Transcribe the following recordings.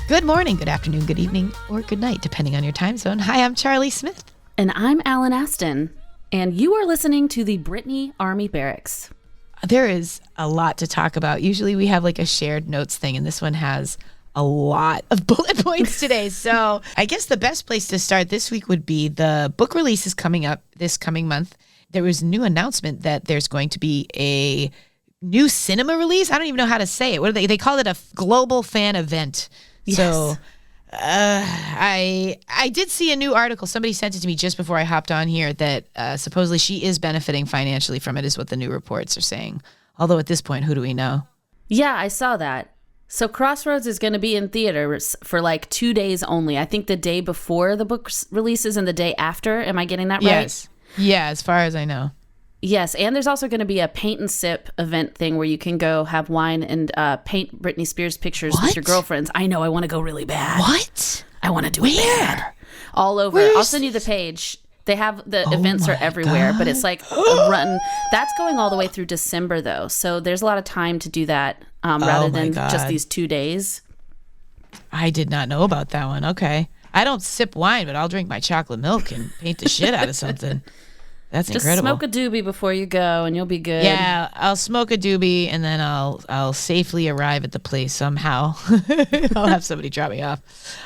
Good morning, good afternoon, good evening, or good night, depending on your time zone. Hi, I'm Charlie Smith. And I'm Allyn Aston. And you are listening to the Britney Army Barracks. There is a lot to talk about. Usually we have like a shared notes thing, and this one has a lot of bullet points today. So I guess the best place to start this week would be the book release is coming up this coming month. There was a new announcement that there's going to be a new cinema release. I don't even know how to say it. What are they call it, a global fan event. Yes. So I did see a new article. Somebody sent it to me just before I hopped on here that supposedly she is benefiting financially from it, is what the new reports are saying. Although at this point, who do we know? Yeah, I saw that. So Crossroads is going to be in theaters for like 2 days only. I think the day before the book releases and the day after. Am I getting that right? Yes. Yeah, as far as I know. Yes, and there's also going to be a paint and sip event thing where you can go have wine and paint Britney Spears pictures with your girlfriends. I know, I want to go really bad. What? I want to do it bad. All over. I'll send you the page. They have the events are everywhere, but it's like a run. That's going all the way through December, though. So there's a lot of time to do that rather than just these 2 days. I did not know about that one. Okay. I don't sip wine, but I'll drink my chocolate milk and paint the shit out of something. That's just incredible. Smoke a doobie before you go, and you'll be good. Yeah, I'll smoke a doobie, and then I'll safely arrive at the place somehow. I'll have somebody drop me off.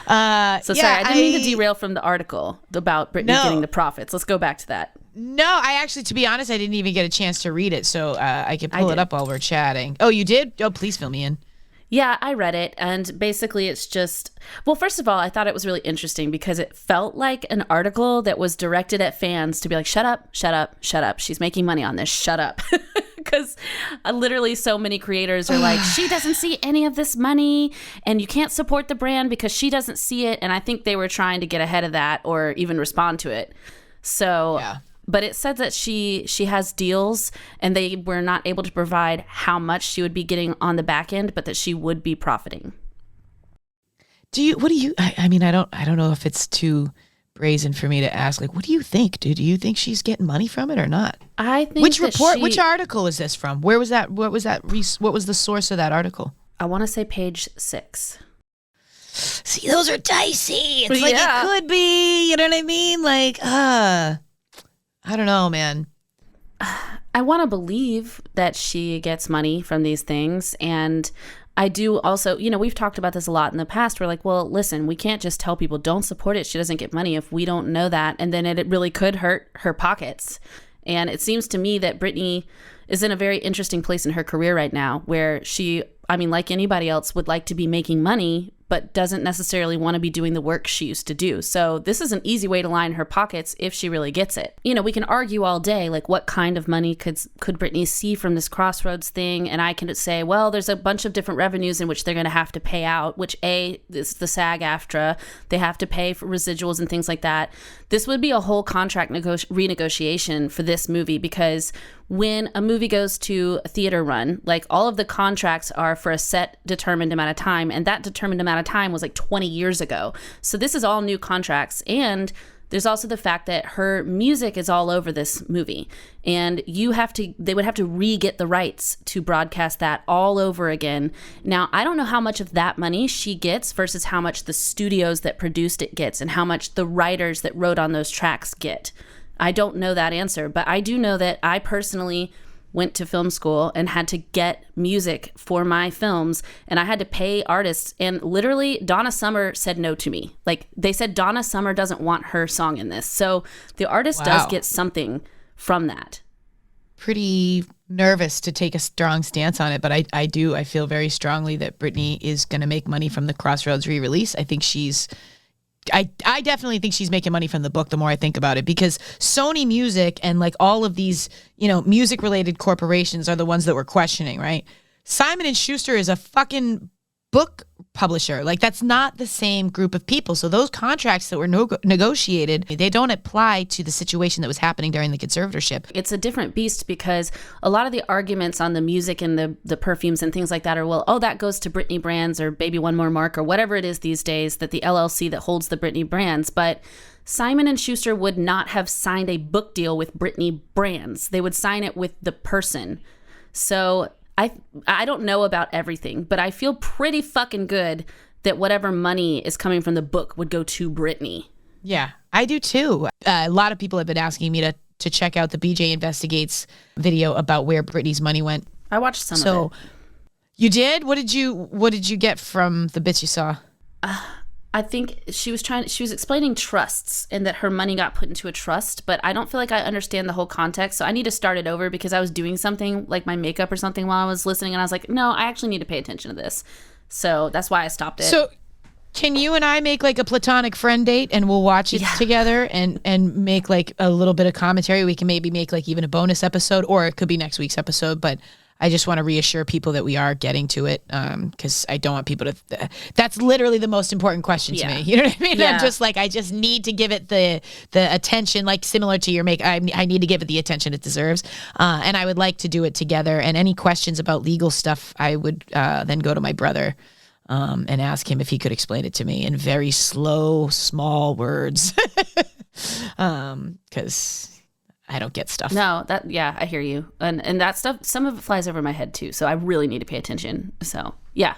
Sorry, I didn't mean to derail from the article about Britney getting the profits. Let's go back to that. No, I actually, to be honest, I didn't even get a chance to read it, so I can pull it up while we're chatting. Oh, you did? Oh, please fill me in. Yeah, I read it, and basically it's just, well, first of all, I thought it was really interesting because it felt like an article that was directed at fans to be like, shut up, shut up, shut up. She's making money on this, shut up. Because literally so many creators are like, she doesn't see any of this money, and you can't support the brand because she doesn't see it, and I think they were trying to get ahead of that or even respond to it. So... yeah. But it said that she has deals and they were not able to provide how much she would be getting on the back end, but that she would be profiting. I mean, I don't know if it's too brazen for me to ask, like, what do you think? Do you think she's getting money from it or not? I think which article is this from? Where was that? What was the source of that article? I want to say page 6. See, those are dicey. It's like it could be, you know what I mean? Like, I don't know, man. I want to believe that she gets money from these things. And I do also, we've talked about this a lot in the past. We're like, well, listen, we can't just tell people don't support it. She doesn't get money if we don't know that. And then it really could hurt her pockets. And it seems to me that Britney is in a very interesting place in her career right now where she, like anybody else, would like to be making money, but doesn't necessarily want to be doing the work she used to do. So this is an easy way to line her pockets if she really gets it. We can argue all day, like what kind of money could Britney see from this Crossroads thing? And I can say, well, there's a bunch of different revenues in which they're going to have to pay out, which is the SAG-AFTRA. They have to pay for residuals and things like that. This would be a whole contract renegotiation for this movie because when a movie goes to a theater run, like all of the contracts are for a set determined amount of time, and that determined amount of time was like 20 years ago. So this is all new contracts. And there's also the fact that her music is all over this movie, and they would have to re-get the rights to broadcast that all over again. Now, I don't know how much of that money she gets versus how much the studios that produced it gets and how much the writers that wrote on those tracks get. I don't know that answer, but I do know that I personally went to film school and had to get music for my films, and I had to pay artists, and literally Donna Summer said no to me. Like, they said Donna Summer doesn't want her song in this. So the artist does get something from that. Pretty nervous to take a strong stance on it, but I feel very strongly that Britney is going to make money from the Crossroads re-release. I definitely think she's making money from the book the more I think about it, because Sony Music and like all of these, music related corporations are the ones that we're questioning, right? Simon & Schuster is a fucking book publisher. Like, that's not the same group of people. So those contracts that were negotiated, they don't apply to the situation that was happening during the conservatorship. It's a different beast because a lot of the arguments on the music and the perfumes and things like that are, well, that goes to Britney Brands or Baby One More Mark or whatever it is these days, that the LLC that holds the Britney Brands. But Simon & Schuster would not have signed a book deal with Britney Brands. They would sign it with the person. So I don't know about everything, but I feel pretty fucking good that whatever money is coming from the book would go to Britney. Yeah, I do too. A lot of people have been asking me to check out the BJ Investigates video about where Britney's money went. I watched some of it. You did? What did you get from the bits you saw? I think she was explaining trusts and that her money got put into a trust, but I don't feel like I understand the whole context. So I need to start it over because I was doing something like my makeup or something while I was listening, and I was like, no, I actually need to pay attention to this. So that's why I stopped it. So can you and I make like a platonic friend date and we'll watch it together and make like a little bit of commentary? We can maybe make like even a bonus episode, or it could be next week's episode, but I just want to reassure people that we are getting to it, because I don't want people to. That's literally the most important question to me. You know what I mean? Yeah. I'm just like, I just need to give it the attention, like similar to your make. I need to give it the attention it deserves, and I would like to do it together. And any questions about legal stuff, I would then go to my brother and ask him if he could explain it to me in very slow, small words, because. I don't get stuff. No, I hear you. And that stuff, some of it flies over my head too. So I really need to pay attention. So yeah,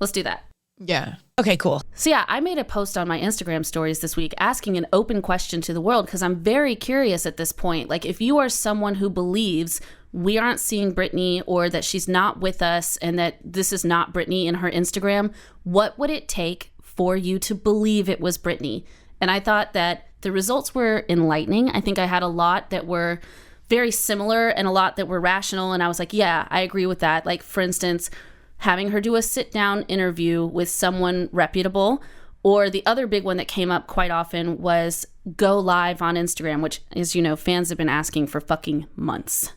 let's do that. Yeah. Okay, cool. So yeah, I made a post on my Instagram stories this week asking an open question to the world because I'm very curious at this point. Like, if you are someone who believes we aren't seeing Britney or that she's not with us and that this is not Britney in her Instagram, what would it take for you to believe it was Britney? And I thought that the results were enlightening. I think I had a lot that were very similar and a lot that were rational. And I was like, yeah, I agree with that. Like, for instance, having her do a sit-down interview with someone reputable. Or the other big one that came up quite often was go live on Instagram, which, as you know, fans have been asking for fucking months.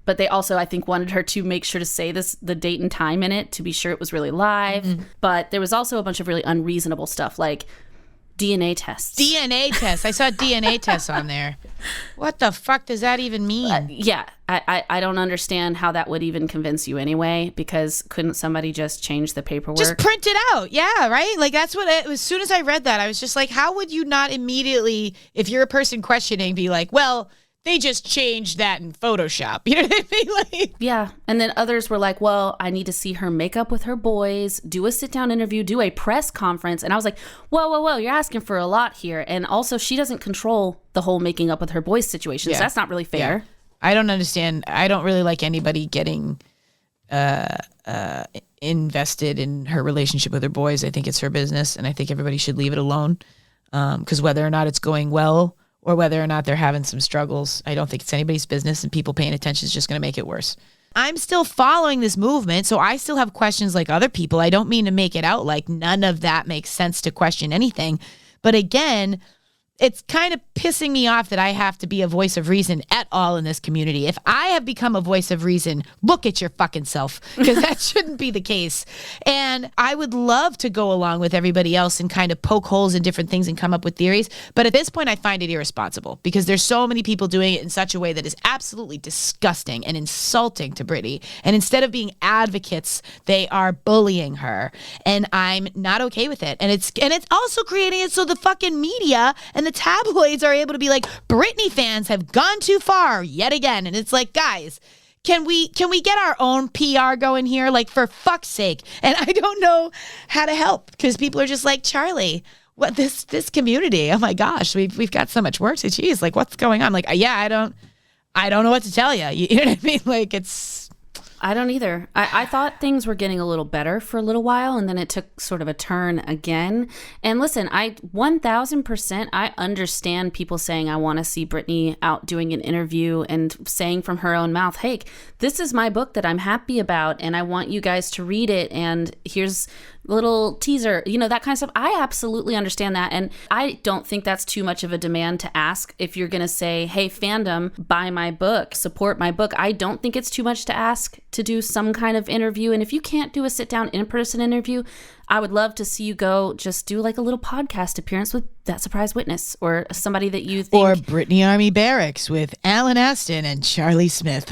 But they also, I think, wanted her to make sure to say the date and time in it to be sure it was really live. Mm-hmm. But there was also a bunch of really unreasonable stuff like DNA tests. DNA tests. I saw DNA tests on there. What the fuck does that even mean? I don't understand how that would even convince you anyway, because couldn't somebody just change the paperwork? Just print it out. Yeah, right? Like, that's what, as soon as I read that, I was just like, how would you not immediately, if you're a person questioning, be like, well, they just changed that in Photoshop. You know what I mean? Like, yeah. And then others were like, well, I need to see her make up with her boys, do a sit-down interview, do a press conference. And I was like, whoa, you're asking for a lot here. And also, she doesn't control the whole making up with her boys situation. So that's not really fair. Yeah. I don't understand. I don't really like anybody getting invested in her relationship with her boys. I think it's her business, and I think everybody should leave it alone. Because whether or not it's going well, or whether or not they're having some struggles, I don't think it's anybody's business, and people paying attention is just going to make it worse. I'm still following this movement, so I still have questions like other people. I don't mean to make it out like none of that makes sense to question anything. But again, it's kind of pissing me off that I have to be a voice of reason at all in this community. If I have become a voice of reason, look at your fucking self, because that shouldn't be the case. And I would love to go along with everybody else and kind of poke holes in different things and come up with theories. But at this point, I find it irresponsible because there's so many people doing it in such a way that is absolutely disgusting and insulting to Britney. And instead of being advocates, they are bullying her. And I'm not okay with it. And it's also creating it so the fucking media and the tabloids are able to be like, Britney fans have gone too far yet again. And it's like, guys, can we get our own PR going here? Like, for fuck's sake. And I don't know how to help because people are just like, Charlie, what this community? Oh my gosh, we've got so much work to geez. Like, what's going on? Like, yeah, I don't know what to tell you. You know what I mean? Like, I don't either. I thought things were getting a little better for a little while, and then it took sort of a turn again. And listen, 1000%, I understand people saying, I want to see Britney out doing an interview and saying from her own mouth, hey, this is my book that I'm happy about, and I want you guys to read it, and here's a little teaser, that kind of stuff. I absolutely understand that. And I don't think that's too much of a demand to ask if you're going to say, hey, fandom, buy my book, support my book. I don't think it's too much to ask to do some kind of interview. And if you can't do a sit-down in-person interview, I would love to see you go just do like a little podcast appearance with that surprise witness or somebody that you think. Or Britney Army Barracks with Allyn Aston and Charlie Smith.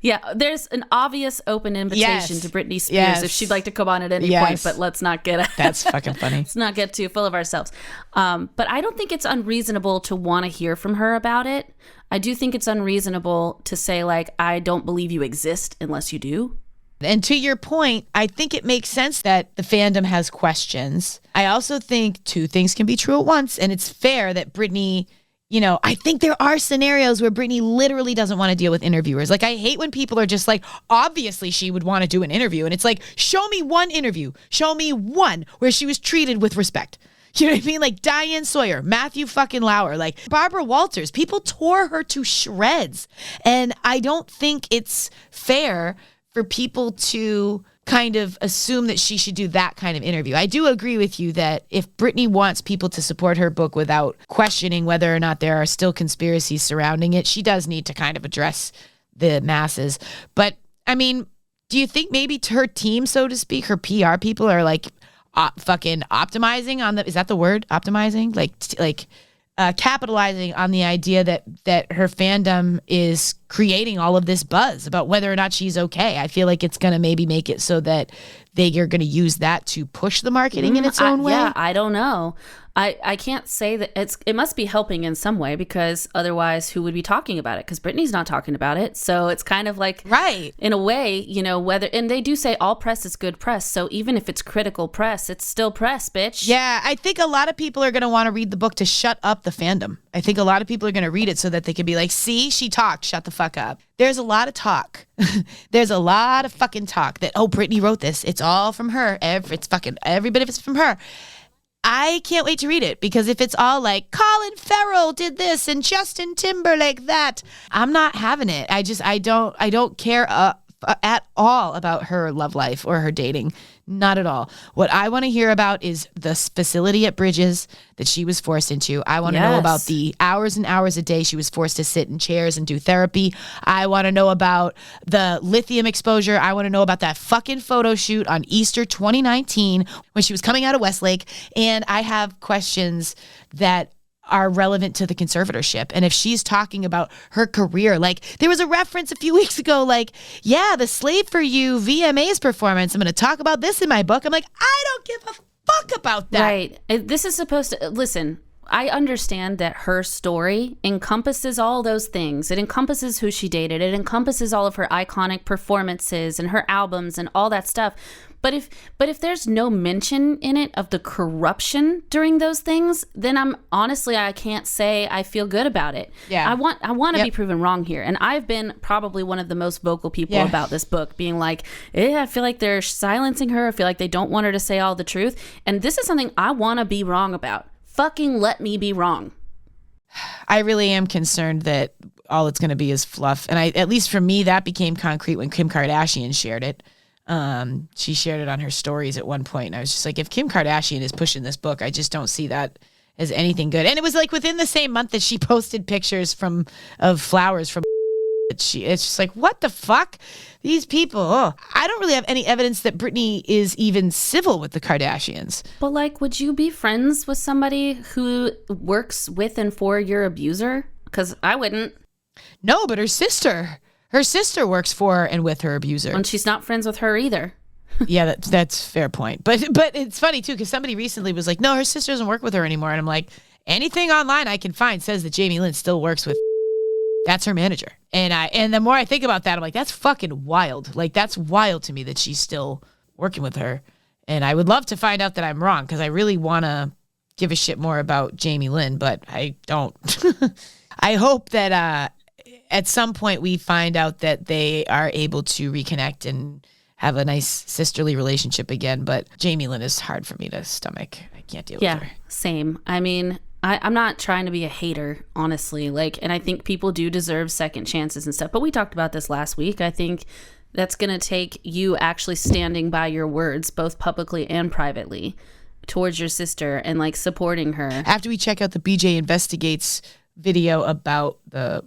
Yeah, there's an obvious open invitation to Britney Spears if she'd like to come on at any point, but let's not get that's fucking funny. Let's not get too full of ourselves. But I don't think it's unreasonable to want to hear from her about it. I do think it's unreasonable to say, like, I don't believe you exist unless you do. And to your point, I think it makes sense that the fandom has questions. I also think two things can be true at once, and it's fair that Britney, I think there are scenarios where Britney literally doesn't want to deal with interviewers. Like, I hate when people are just like, obviously she would want to do an interview. And it's like, show me one interview. Show me one where she was treated with respect. You know what I mean? Like Diane Sawyer, Matthew fucking Lauer, like Barbara Walters. People tore her to shreds. And I don't think it's fair for people to kind of assume that she should do that kind of interview. I do agree with you that if Britney wants people to support her book without questioning whether or not there are still conspiracies surrounding it, she does need to kind of address the masses. But, I mean, do you think maybe to her team, so to speak, her PR people are like fucking optimizing on is that the word? Optimizing? Capitalizing on the idea that her fandom is creating all of this buzz about whether or not she's okay. I feel like it's going to maybe make it so that they are going to use that to push the marketing in its own way. Yeah, I don't know. I can't say that it must be helping in some way, because otherwise who would be talking about it? Because Britney's not talking about it. So it's kind of like, right, in a way, whether, and they do say all press is good press. So even if it's critical press, it's still press, bitch. Yeah, I think a lot of people are going to want to read the book to shut up the fandom. I think a lot of people are going to read it so that they can be like, see, she talked, shut the fuck up. There's a lot of talk. There's a lot of fucking talk that, Britney wrote this. It's all from her. Every bit of it's from her. I can't wait to read it, because if it's all like Colin Farrell did this and Justin Timberlake that, I'm not having it. I don't care at all about her love life or her dating. Not at all. What I want to hear about is the facility at Bridges that she was forced into. I want to know about the hours and hours a day she was forced to sit in chairs and do therapy. I want to know about the lithium exposure. I want to know about that fucking photo shoot on Easter 2019 when she was coming out of Westlake. And I have questions that are relevant to the conservatorship. And if she's talking about her career, like there was a reference a few weeks ago, like, yeah, the Slave for You VMAs performance, I'm going to talk about this in my book. I'm like, I don't give a fuck about that. Right. This is supposed to, listen, I understand that her story encompasses all those things. It encompasses who she dated. It encompasses all of her iconic performances and her albums and all that stuff. But if there's no mention in it of the corruption during those things, then I can't say I feel good about it. Yeah. I want to be proven wrong here. And I've been probably one of the most vocal people about this book, being like, I feel like they're silencing her. I feel like they don't want her to say all the truth. And this is something I want to be wrong about. Fucking let me be wrong. I really am concerned that all it's going to be is fluff. And at least for me, that became concrete when Kim Kardashian shared it. She shared it on her stories at one point, and I was just like, if Kim Kardashian is pushing this book, I just don't see that as anything good. And it was like within the same month that she posted pictures of flowers from it's just like, what the fuck? These people. I don't really have any evidence that Britney is even civil with the Kardashians. But like, would you be friends with somebody who works with and for your abuser? Because I wouldn't. No, but her sister works for and with her abuser. And she's not friends with her either. Yeah, that's a fair point. But it's funny too, because somebody recently was like, no, her sister doesn't work with her anymore. And I'm like, anything online I can find says that Jamie Lynn still works with that's her manager. And the more I think about that, I'm like, that's fucking wild. Like, that's wild to me that she's still working with her. And I would love to find out that I'm wrong, because I really want to give a shit more about Jamie Lynn, but I don't. I hope that at some point we find out that they are able to reconnect and have a nice sisterly relationship again. But Jamie Lynn is hard for me to stomach. I can't deal with her. Yeah, same. I mean, I'm not trying to be a hater, honestly. And I think people do deserve second chances and stuff. But we talked about this last week. I think that's going to take you actually standing by your words, both publicly and privately, towards your sister and supporting her. After we check out the BJ Investigates video about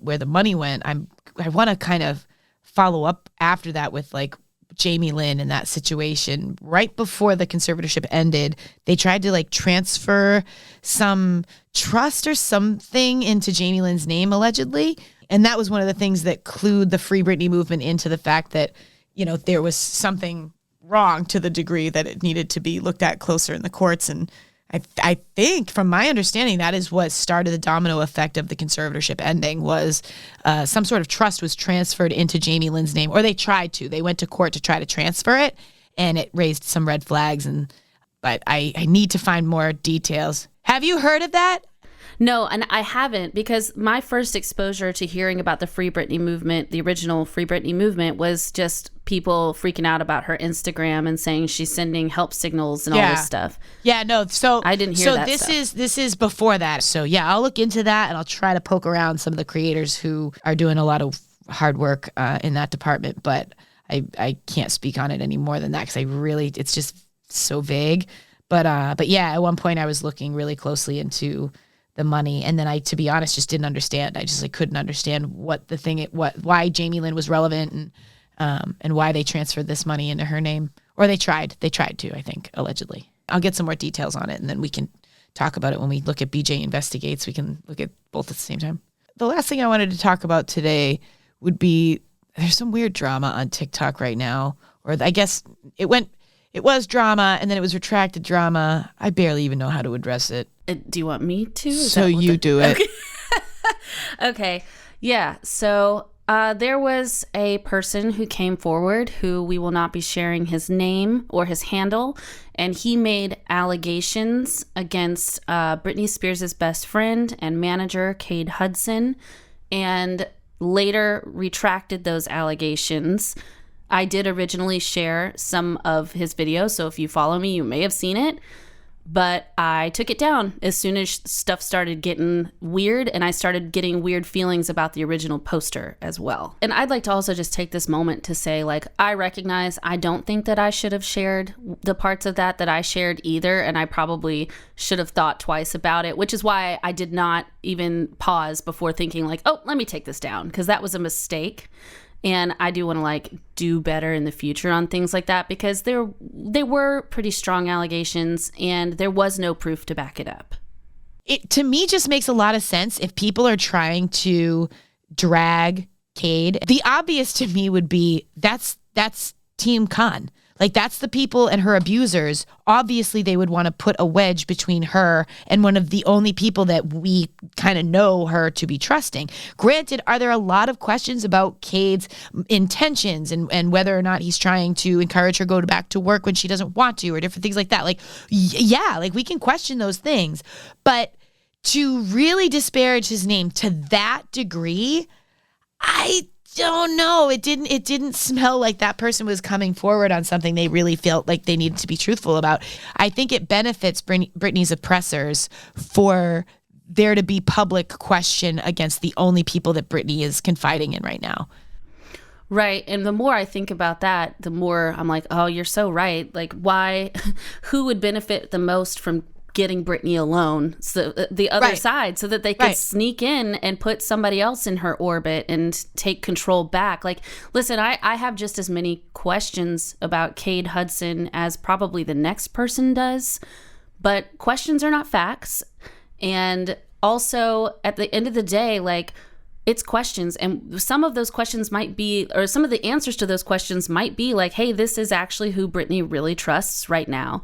where the money went, I want to kind of follow up after that with Jamie Lynn in that situation. Right before the conservatorship ended, they tried to transfer some trust or something into Jamie Lynn's name, allegedly. And that was one of the things that clued the Free Britney movement into the fact that, there was something wrong to the degree that it needed to be looked at closer in the courts. And I think, from my understanding, that is what started the domino effect of the conservatorship ending. Was some sort of trust was transferred into Jamie Lynn's name, or they tried to. They went to court to try to transfer it, and it raised some red flags. But I need to find more details. Have you heard of that? No, and I haven't, because my first exposure to hearing about the Free Britney movement, the original Free Britney movement, was just people freaking out about her Instagram and saying she's sending help signals and all this stuff. Yeah, no. So I didn't hear that. So this is before that. So yeah, I'll look into that, and I'll try to poke around some of the creators who are doing a lot of hard work in that department. But I can't speak on it any more than that, because it's just so vague. But yeah, at one point I was looking really closely into the money, and then I, to be honest, just didn't understand. I just couldn't understand why Jamie Lynn was relevant, and why they transferred this money into her name. Or they tried to, I think, allegedly. I'll get some more details on it, and then we can talk about it when we look at BJ Investigates. We can look at both at the same time. The last thing I wanted to talk about today would be, there's some weird drama on TikTok right now, or I guess it was drama, and then it was retracted drama. I barely even know how to address it. Do you want me to? So you do it. Okay. Okay. Yeah. So there was a person who came forward, who we will not be sharing his name or his handle, and he made allegations against Britney Spears' best friend and manager, Cade Hudson, and later retracted those allegations. I did originally share some of his videos, so if you follow me, you may have seen it. But I took it down as soon as stuff started getting weird, and I started getting weird feelings about the original poster as well. And I'd like to also just take this moment to say, I recognize I don't think that I should have shared the parts of that I shared either, and I probably should have thought twice about it, which is why I did not even pause before thinking oh, let me take this down, because that was a mistake. And I do want to do better in the future on things like that, because they were pretty strong allegations and there was no proof to back it up. It, to me, just makes a lot of sense if people are trying to drag Cade. The obvious to me would be that's Team Con. That's the people and her abusers. Obviously, they would want to put a wedge between her and one of the only people that we kind of know her to be trusting. Granted, are there a lot of questions about Cade's intentions and whether or not he's trying to encourage her to go back to work when she doesn't want to, or different things like that? We can question those things. But to really disparage his name to that degree, I don't know. It didn't smell like that person was coming forward on something they really felt like they needed to be truthful about. I think it benefits Britney's oppressors for there to be public question against the only people that Britney is confiding in right now. Right. And the more I think about that, the more I'm like, oh, you're so right. Why, who would benefit the most from getting Britney alone, so the other side, so that they could sneak in and put somebody else in her orbit and take control back? Listen, I have just as many questions about Cade Hudson as probably the next person does, but questions are not facts. And also, at the end of the day, it's questions, and some of those questions might be, or some of the answers to those questions might be hey, this is actually who Britney really trusts right now.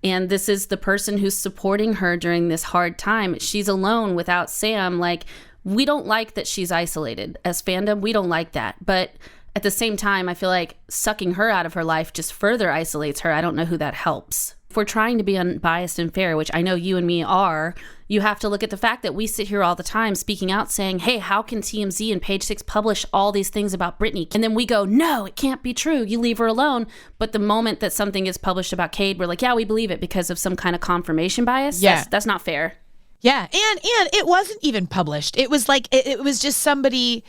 And this is the person who's supporting her during this hard time. She's alone without Sam. We don't like that she's isolated. As fandom, we don't like that. But at the same time, I feel like sucking her out of her life just further isolates her. I don't know who that helps. If we're trying to be unbiased and fair, which I know you and me are, you have to look at the fact that we sit here all the time speaking out saying, hey, how can TMZ and Page Six publish all these things about Britney? And then we go, no, it can't be true. You leave her alone. But the moment that something is published about Cade, we're like, yeah, we believe it because of some kind of confirmation bias. Yeah. That's not fair. Yeah. And it wasn't even published. It was it was just somebody.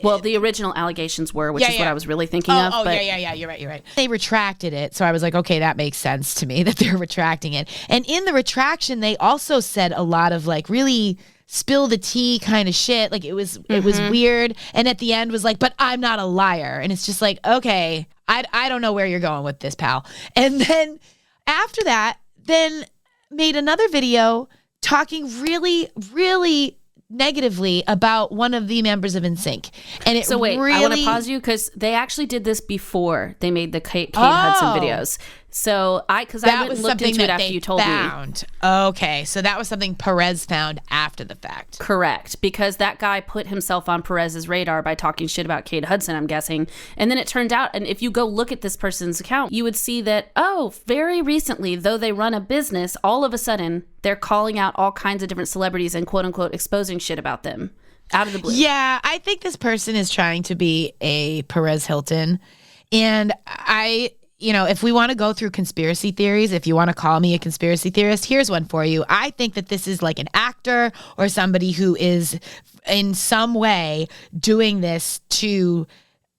Well, the original allegations were, which is what I was really thinking of. But yeah. You're right. They retracted it. So I was like, okay, that makes sense to me that they're retracting it. And in the retraction, they also said a lot of really spill the tea kind of shit. It was weird. And at the end was but I'm not a liar. And it's just okay, I don't know where you're going with this, pal. And then after that, then made another video talking really, really negatively about one of the members of NSYNC. And it so wait, really... I want to pause you because they actually did this before they made the Cade Hudson videos. So because I went and looked into it after you told me. Okay, so that was something Perez found after the fact. Correct, because that guy put himself on Perez's radar by talking shit about Kate Hudson, I'm guessing. And then it turned out, and if you go look at this person's account, you would see that, very recently, though they run a business, all of a sudden, they're calling out all kinds of different celebrities and quote unquote exposing shit about them out of the blue. Yeah, I think this person is trying to be a Perez Hilton. And if we want to go through conspiracy theories, if you want to call me a conspiracy theorist, here's one for you. I think that this is like an actor or somebody who is in some way doing this to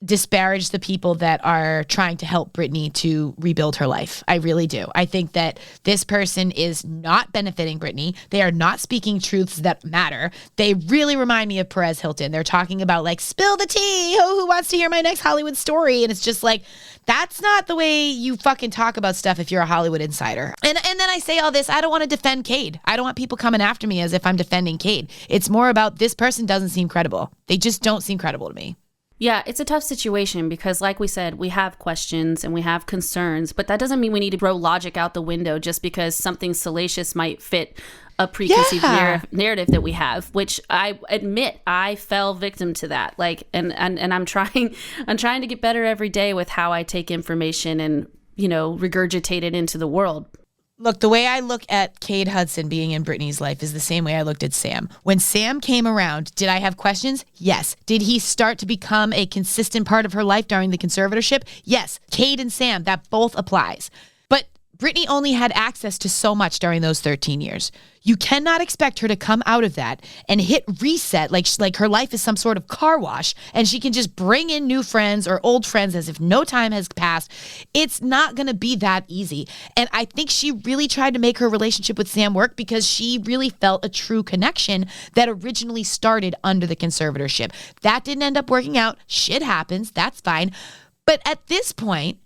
disparage the people that are trying to help Britney to rebuild her life. I really do. I think that this person is not benefiting Britney. They are not speaking truths that matter. They really remind me of Perez Hilton. They're talking about like, spill the tea. Oh, who wants to hear my next Hollywood story? And it's just like, that's not the way you fucking talk about stuff if you're a Hollywood insider. And then I say all this, I don't want to defend Cade. I don't want people coming after me as if I'm defending Cade. It's more about this person doesn't seem credible. They just don't seem credible to me. Yeah, it's a tough situation because, like we said, we have questions and we have concerns, but that doesn't mean we need to throw logic out the window just because something salacious might fit a preconceived narrative that we have, which I admit I fell victim to that. Like, and I'm trying to get better every day with how I take information and, regurgitate it into the world. Look, the way I look at Cade Hudson being in Britney's life is the same way I looked at Sam. When Sam came around, did I have questions? Yes. Did he start to become a consistent part of her life during the conservatorship? Yes. Cade and Sam, that both applies. But Britney only had access to so much during those 13 years. You cannot expect her to come out of that and hit reset like her life is some sort of car wash and she can just bring in new friends or old friends as if no time has passed. It's not going to be that easy. And I think she really tried to make her relationship with Sam work because she really felt a true connection that originally started under the conservatorship. That didn't end up working out. Shit happens. That's fine. But at this point,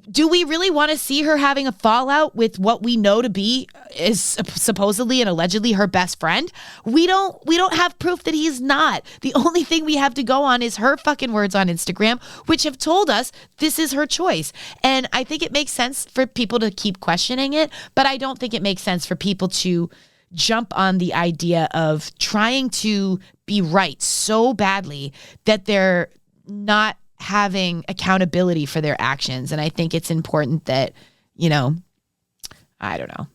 do we really want to see her having a fallout with what we know to be is supposedly and allegedly her best friend? We don't have proof that he's not. The only thing we have to go on is her fucking words on Instagram, which have told us this is her choice. And I think it makes sense for people to keep questioning it, but I don't think it makes sense for people to jump on the idea of trying to be right so badly that they're not having accountability for their actions. And I think it's important that, I don't know.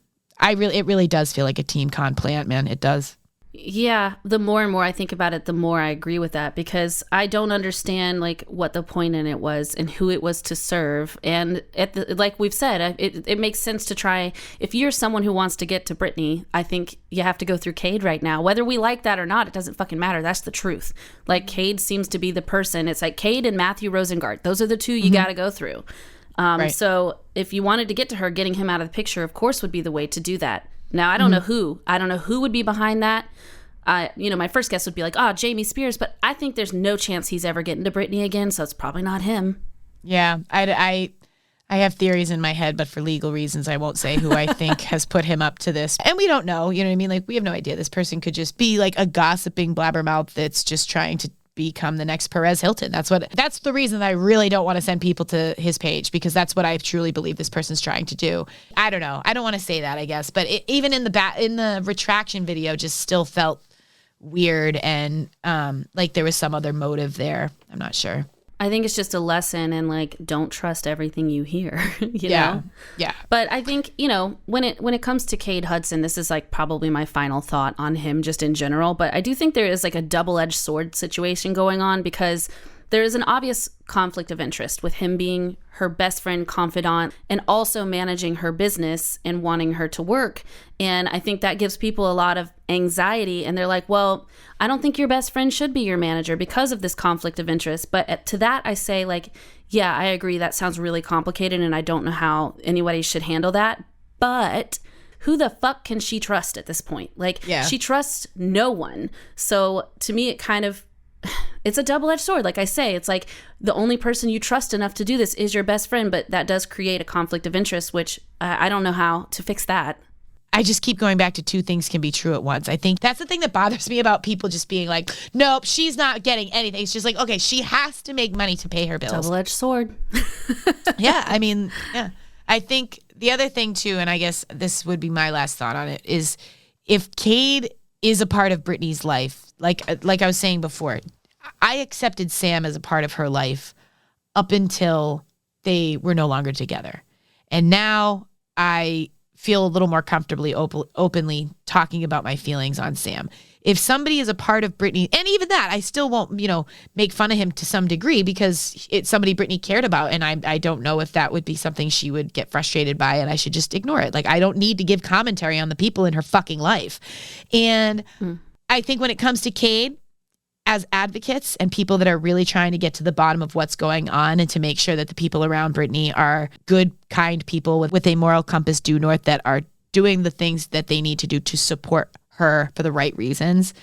It really does feel like a team con plant, man. It does. Yeah, the more and more I think about it, the more I agree with that because I don't understand what the point in it was and who it was to serve. And like we've said, it makes sense to try. If you're someone who wants to get to Britney, I think you have to go through Cade right now. Whether we like that or not, it doesn't fucking matter. That's the truth. Cade seems to be the person. It's like Cade and Matthew Rosengart. Those are the two you got to go through. Right. So if you wanted to get to her, getting him out of the picture, of course, would be the way to do that. Now, I don't know who. I don't know who would be behind that. My first guess would be Jamie Spears, but I think there's no chance he's ever getting to Britney again, so it's probably not him. Yeah, I have theories in my head, but for legal reasons, I won't say who I think has put him up to this. And we don't know, you know what I mean? We have no idea. This person could just be a gossiping blabbermouth that's just trying to become the next Perez Hilton. That's the reason that I really don't want to send people to his page because that's what I truly believe this person's trying to do. I don't know. I don't want to say that, I guess, but even in the retraction video just still felt weird and there was some other motive there. I'm not sure. I think it's just a lesson in don't trust everything you hear, you know? Yeah. But I think, when it comes to Cade Hudson, this is probably my final thought on him just in general. But I do think there is a double-edged sword situation going on because there is an obvious conflict of interest with him being her best friend, confidant, and also managing her business and wanting her to work. And I think that gives people a lot of anxiety. And they're like, well, I don't think your best friend should be your manager because of this conflict of interest. But to that, I say yeah, I agree. That sounds really complicated. And I don't know how anybody should handle that. But who the fuck can she trust at this point? She trusts no one. So to me, it kind of, it's a double-edged sword. Like I say, it's the only person you trust enough to do this is your best friend, but that does create a conflict of interest, which I don't know how to fix that. I just keep going back to two things can be true at once. I think that's the thing that bothers me about people just being nope, she's not getting anything. It's just okay, she has to make money to pay her bills. Double-edged sword. Yeah, I mean, yeah. I think the other thing too, and I guess this would be my last thought on it, is if Cade is a part of Britney's life, like I was saying before, I accepted Sam as a part of her life up until they were no longer together. And now I feel a little more comfortably openly talking about my feelings on Sam. If somebody is a part of Britney, and even that, I still won't, make fun of him to some degree because it's somebody Britney cared about. And I don't know if that would be something she would get frustrated by and I should just ignore it. Like, I don't need to give commentary on the people in her fucking life. And I think when it comes to Cade, as advocates and people that are really trying to get to the bottom of what's going on and to make sure that the people around Britney are good, kind people with a moral compass due north that are doing the things that they need to do to support her for the right reasons.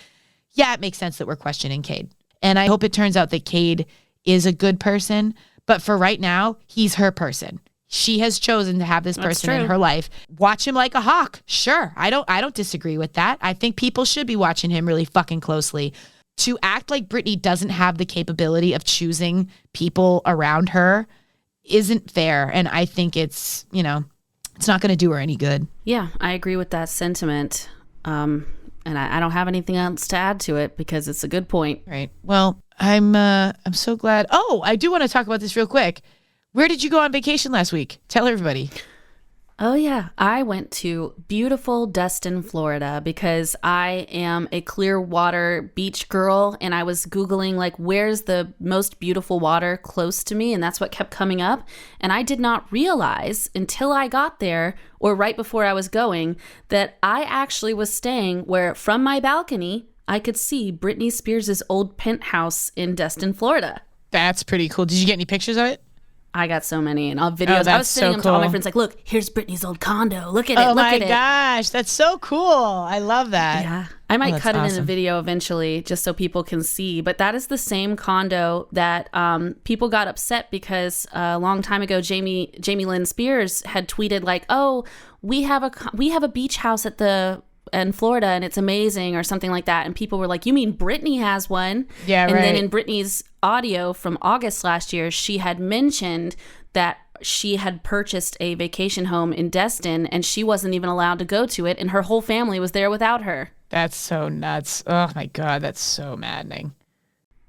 Yeah, it makes sense that we're questioning Cade. And I hope it turns out that Cade is a good person, but for right now, he's her person. She has chosen to have this person in her life. Watch him like a hawk. Sure. I don't disagree with that. I think people should be watching him really fucking closely. To act like Britney doesn't have the capability of choosing people around her isn't fair. And I think it's not going to do her any good. Yeah, I agree with that sentiment. And I don't have anything else to add to it because it's a good point. Right. Well, I'm so glad. Oh, I do want to talk about this real quick. Where did you go on vacation last week? Tell everybody. Oh, yeah. I went to beautiful Destin, Florida, because I am a clear water beach girl. And I was Googling, like, where's the most beautiful water close to me? And that's what kept coming up. And I did not realize until I got there or right before I was going that I actually was staying where from my balcony, I could see Britney Spears' old penthouse in Destin, Florida. That's pretty cool. Did you get any pictures of it? I got so many and all videos. I was sending them to all my friends like, look, here's Britney's old condo. Look at it. Oh look at my it. gosh. That's so cool. I love that. Yeah. I might cut it in a video eventually just so people can see. But that is the same condo that people got upset because a long time ago, Jamie Lynn Spears had tweeted like, oh, we have a beach house in Florida and it's amazing or something like that. And people were like, you mean Britney has one? Yeah, and right. then in Britney's audio from August last year, she had mentioned that she had purchased a vacation home in Destin and she wasn't even allowed to go to it. And her whole family was there without her. That's so nuts. Oh my God, that's so maddening.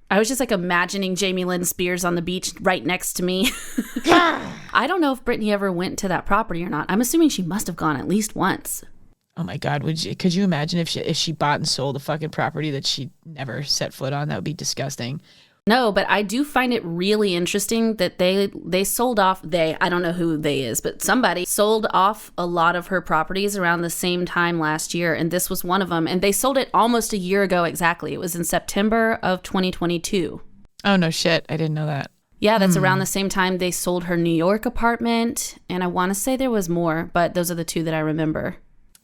I was just like imagining Jamie Lynn Spears on the beach right next to me. I don't know if Britney ever went to that property or not. I'm assuming she must have gone at least once. Oh my God, could you imagine if she bought and sold a fucking property that she never set foot on? That would be disgusting. No, but I do find it really interesting that they sold off, I don't know who they is, but somebody sold off a lot of her properties around the same time last year, and this was one of them. And they sold it almost a year ago exactly. It was in September of 2022. Oh, no shit. I didn't know that. Yeah, that's around the same time they sold her New York apartment, and I want to say there was more, but those are the two that I remember.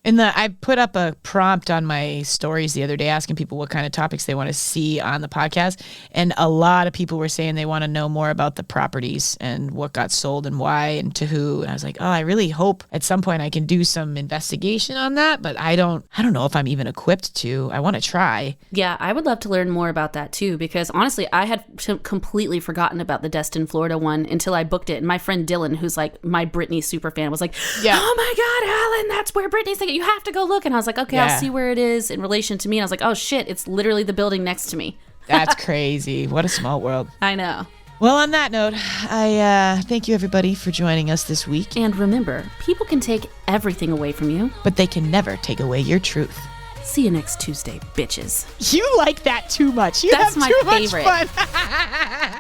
I put up a prompt on my stories the other day asking people what kind of topics they want to see on the podcast. And a lot of people were saying they want to know more about the properties and what got sold and why and to who. And I was like, oh, I really hope at some point I can do some investigation on that. But I don't know if I'm even equipped to. I want to try. Yeah, I would love to learn more about that too, because honestly, I had completely forgotten about the Destin, Florida one until I booked it. And my friend Dylan, who's like my Britney super fan, was like, yeah. Oh my God, Allyn, that's where Britney's thinking. You have to go look. And I was like, okay, yeah. I'll see where it is in relation to me. And I was like, oh shit, it's literally the building next to me. That's crazy. What a small world. I know. Well, on that note, I thank you everybody for joining us this week. And remember, people can take everything away from you, but they can never take away your truth. See you next Tuesday, bitches. You like that too much. That's my favorite. Much fun.